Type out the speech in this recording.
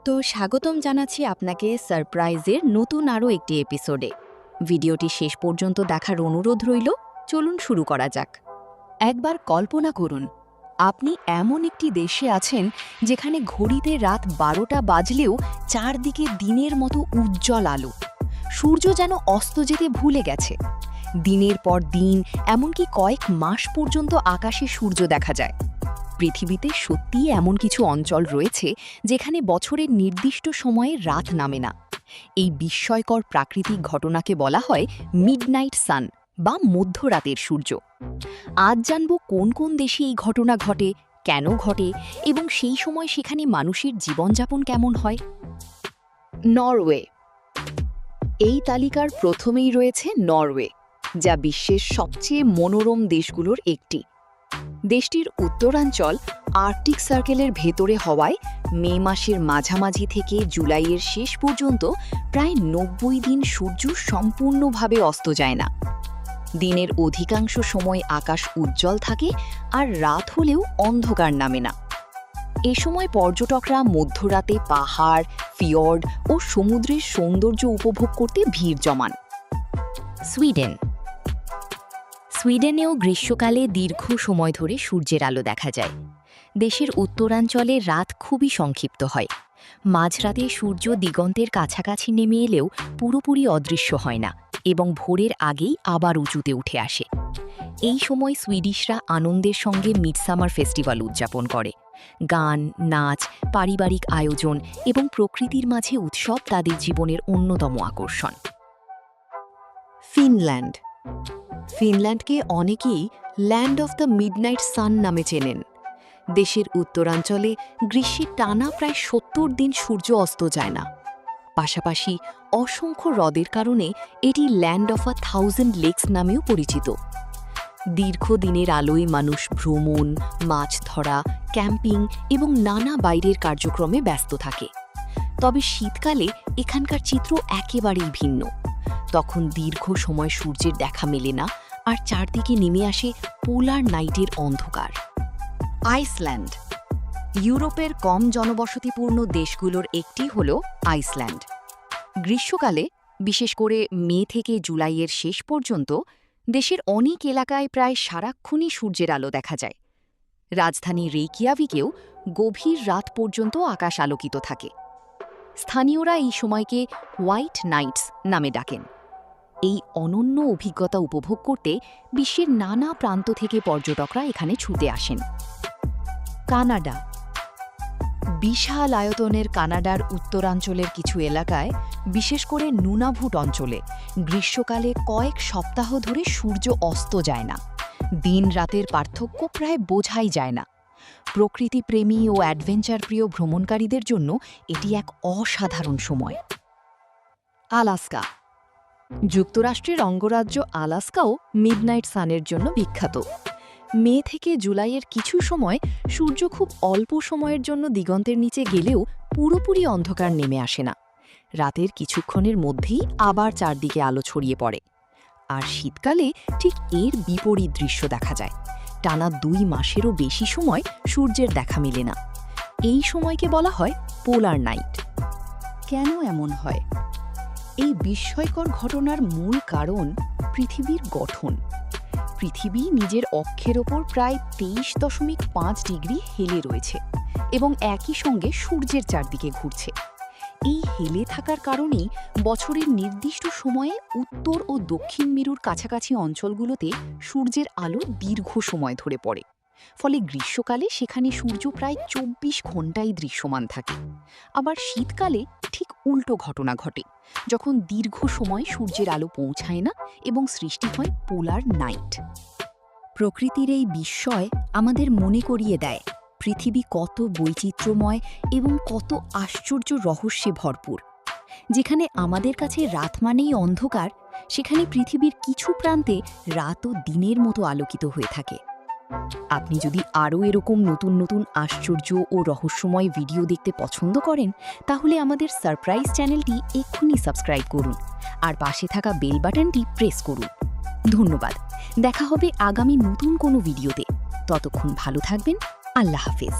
তো স্বাগতম জানাচ্ছি আপনাকে সারপ্রাইজের নতুন আরও একটি এপিসোডে। ভিডিওটি শেষ পর্যন্ত দেখার অনুরোধ রইল। চলুন শুরু করা যাক। একবার কল্পনা করুন, আপনি এমন একটি দেশে আছেন যেখানে ঘড়িতে রাত 12টা বাজলেও চারদিকে দিনের মতো উজ্জ্বল আলো। সূর্য যেন অস্ত যেতে ভুলে গেছে। দিনের পর দিন, এমনকি কয়েক মাস পর্যন্ত আকাশে সূর্য দেখা যায়। পৃথিবীতে সত্যিই এমন কিছু অঞ্চল রয়েছে যেখানে বছরের নির্দিষ্ট সময়ে রাত নামে না। এই বিস্ময়কর প্রাকৃতিক ঘটনাকে বলা হয় মিডনাইট সান বা মধ্যরাতের সূর্য। আজ জানব কোন কোন দেশে এই ঘটনা ঘটে, কেন ঘটে এবং সেই সময় সেখানে মানুষের জীবনযাপন কেমন হয়। নরওয়ে। এই তালিকার প্রথমেই রয়েছে নরওয়ে, যা বিশ্বের সবচেয়ে মনোরম দেশগুলোর একটি। দেশটির উত্তরাঞ্চল আর্কটিক সার্কেলের ভেতরে হওয়ায় মে মাসের মাঝামাঝি থেকে জুলাইয়ের শেষ পর্যন্ত প্রায় 90 দিন সূর্য সম্পূর্ণভাবে অস্ত যায় না। দিনের অধিকাংশ সময় আকাশ উজ্জ্বল থাকে আর রাত হলেও অন্ধকার নামে না। এ সময় পর্যটকরা মধ্যরাতে পাহাড়, ফিয়র্ড ও সমুদ্রের সৌন্দর্য উপভোগ করতে ভিড় জমান। সুইডেন। সুইডেনেও গ্রীষ্মকালে দীর্ঘ সময় ধরে সূর্যের আলো দেখা যায়। দেশের উত্তরাঞ্চলে রাত খুবই সংক্ষিপ্ত হয়। মাঝরাতে সূর্য দিগন্তের কাছাকাছি নেমে এলেও পুরোপুরি অদৃশ্য হয় না এবং ভোরের আগেই আবার উঁচুতে উঠে আসে। এই সময় সুইডিশরা আনন্দের সঙ্গে মিডসামার ফেস্টিভ্যাল উদযাপন করে। গান, নাচ, পারিবারিক আয়োজন এবং প্রকৃতির মাঝে উৎসব তাদের জীবনের অন্যতম আকর্ষণ। ফিনল্যান্ড। ফিনল্যান্ডকে অনেকেই ল্যান্ড অফ দ্য মিডনাইট সান নামে চেনেন। দেশের উত্তরাঞ্চলে গ্রীষ্মে টানা প্রায় 70 দিন সূর্য অস্ত যায় না। পাশাপাশি অসংখ্য হ্রদের কারণে এটি ল্যান্ড অফ 1000 লেকস নামেও পরিচিত। দীর্ঘদিনের আলোয় মানুষ ভ্রমণ, মাছ ধরা, ক্যাম্পিং এবং নানা বাইরের কার্যক্রমে ব্যস্ত থাকে। তবে শীতকালে এখানকার চিত্র একেবারেই ভিন্ন। তখন দীর্ঘ সময় সূর্যের দেখা মেলে না আর চারদিকে নেমে আসে পোলার নাইটের অন্ধকার। আইসল্যান্ড। ইউরোপের কম জনবসতিপূর্ণ দেশগুলোর একটি হল আইসল্যান্ড। গ্রীষ্মকালে, বিশেষ করে মে থেকে জুলাইয়ের শেষ পর্যন্ত, দেশের অনেক এলাকায় প্রায় সারাক্ষণই সূর্যের আলো দেখা যায়। রাজধানী রেইকিয়াভিকেও গভীর রাত পর্যন্ত আকাশ আলোকিত থাকে। স্থানীয়রা এই সময়কে হোয়াইট নাইটস নামে ডাকেন। এই অনন্য অভিজ্ঞতা উপভোগ করতে বিশ্বের নানা প্রান্ত থেকে পর্যটকরা এখানে ছুটে আসেন। কানাডা। বিশাল আয়তনের কানাডার উত্তরাঞ্চলের কিছু এলাকায়, বিশেষ করে নুনাভুট অঞ্চলে, গ্রীষ্মকালে কয়েক সপ্তাহ ধরে সূর্য অস্ত যায় না। দিন রাতের পার্থক্য প্রায় বোঝাই যায় না। প্রকৃতিপ্রেমী ও অ্যাডভেঞ্চার প্রিয় ভ্রমণকারীদের জন্য এটি এক অসাধারণ সময়। আলাস্কা। যুক্তরাষ্ট্রের অঙ্গরাজ্য আলাস্কাও মিডনাইট সানের জন্য বিখ্যাত। মে থেকে জুলাইয়ের কিছু সময় সূর্য খুব অল্প সময়ের জন্য দিগন্তের নিচে গেলেও পুরোপুরি অন্ধকার নেমে আসে না। রাতের কিছুক্ষণের মধ্যেই আবার চারদিকে আলো ছড়িয়ে পড়ে। আর শীতকালে ঠিক এর বিপরীত দৃশ্য দেখা যায়। টানা 2 মাসেরও বেশি সময় সূর্যের দেখা মেলে না। এই সময়কে বলা হয় পোলার নাইট। কেন এমন হয়? এই বিস্ময়কর ঘটনার মূল কারণ পৃথিবীর গঠন। পৃথিবী নিজের অক্ষের ওপর প্রায় 23.5 ডিগ্রি হেলে রয়েছে এবং একই সঙ্গে সূর্যের চারদিকে ঘুরছে। এই হেলে থাকার কারণেই বছরের নির্দিষ্ট সময়ে উত্তর ও দক্ষিণ মেরুর কাছাকাছি অঞ্চলগুলোতে সূর্যের আলো দীর্ঘ সময় ধরে পড়ে। ফলে গ্রীষ্মকালে সেখানে সূর্য প্রায় 24 ঘন্টাই দৃশ্যমান থাকে। আবার শীতকালে ঠিক উল্টো ঘটনা ঘটে, যখন দীর্ঘ সময় সূর্যের আলো পৌঁছায় না এবং সৃষ্টি হয় পোলার নাইট। প্রকৃতির এই বিস্ময় আমাদের মনে করিয়ে দেয় পৃথিবী কত বৈচিত্র্যময় এবং কত আশ্চর্য রহস্যে ভরপুর। যেখানে আমাদের কাছে রাত মানেই অন্ধকার, সেখানে পৃথিবীর কিছু প্রান্তে রাতও দিনের মতো আলোকিত হয়ে থাকে। আপনি যদি আরও এরকম নতুন নতুন আশ্চর্য ও রহস্যময় ভিডিও দেখতে পছন্দ করেন, তাহলে আমাদের সারপ্রাইজ চ্যানেলটি এক্ষুনি সাবস্ক্রাইব করুন আর পাশে থাকা বেল বাটনটি প্রেস করুন। ধন্যবাদ। দেখা হবে আগামী নতুন কোনো ভিডিওতে। ততক্ষণ ভালো থাকবেন। আল্লাহ হাফেজ।